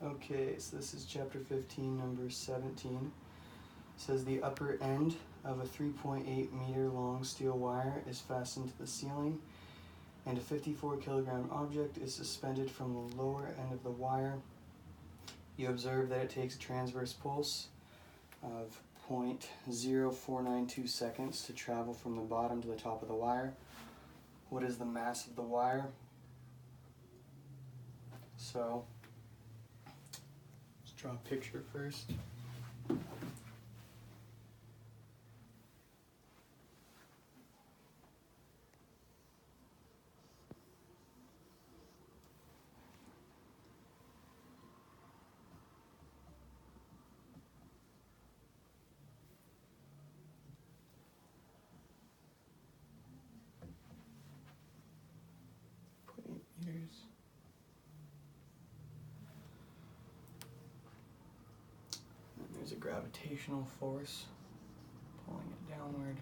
Okay, so this is chapter 15, number 17. It says the upper end of a 3.8 meter long steel wire is fastened to the ceiling, and a 54 kilogram object is suspended from the lower end of the wire. You observe that it takes a transverse pulse of 0.0492 seconds to travel from the bottom to the top of the wire. What is the mass of the wire? So, let's draw a picture first. Meters. And there's a gravitational force pulling it downward,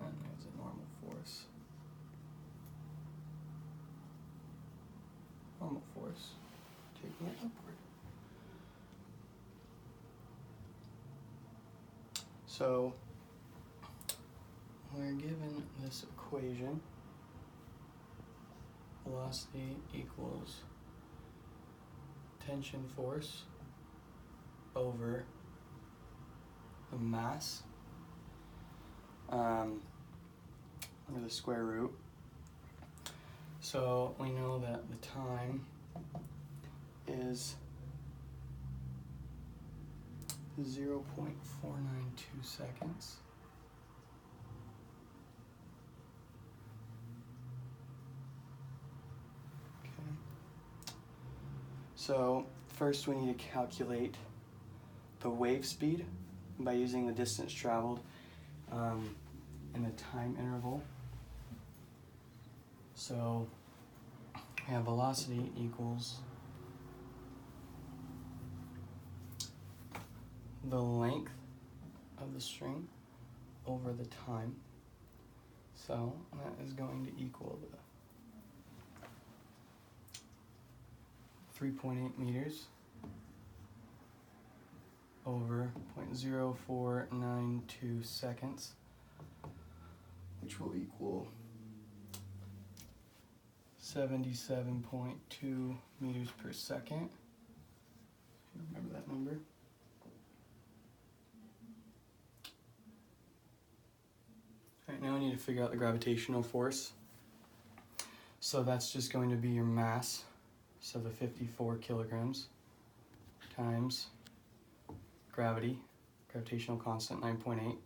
and then there's a normal force. Normal force taking it upward. So we're given this equation. Velocity equals tension force over the mass under the square root. So we know that the time is 0.492 seconds. So first we need to calculate the wave speed by using the distance traveled in the time interval. So we have velocity equals the length of the string over the time. So that is going to equal the 3.8 meters over 0.0492 seconds, which will equal 77.2 meters per second. Remember that number? Alright, now we need to figure out the gravitational force. So that's just going to be your mass. So the 54 kilograms times gravity, gravitational constant 9.8, and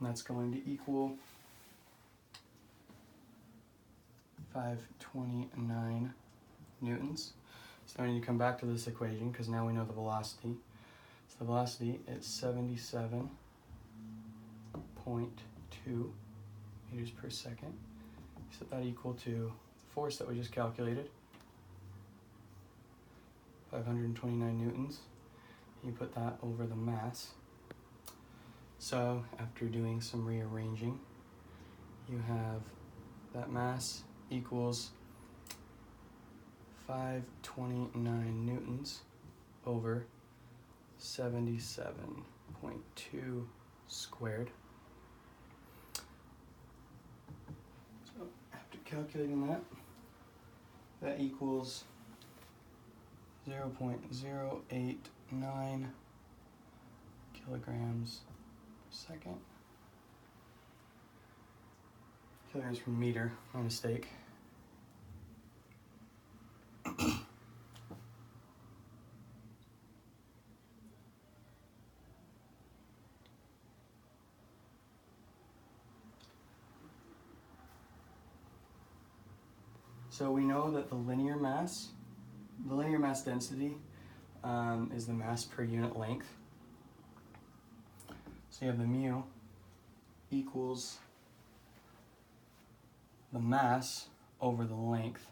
that's going to equal 529 newtons. So we need to come back to this equation because now we know the velocity. So the velocity is 77.2 meters per second. So that equal to the force that we just calculated, 529 newtons. You put that over the mass. So after doing some rearranging, you have that mass equals 529 newtons over 77.2 squared. So after calculating that, that equals 0.089 kilograms per second. Kilograms per meter, my mistake. So we know that the linear mass density is the mass per unit length. So you have the mu equals the mass over the length.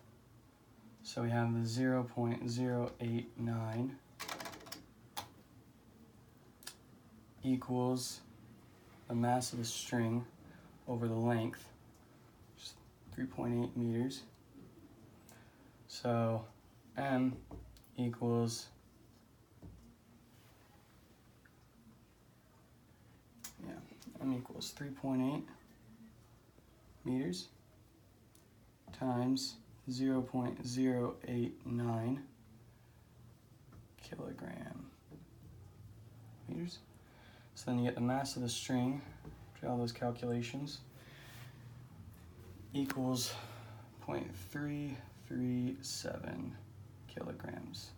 So we have the 0.089 equals the mass of the string over the length, which is 3.8 meters. So m equals M equals 3.8 meters times 0.089 kilogram meters. So then you get the mass of the string, do all those calculations, equals 0.337 kilograms.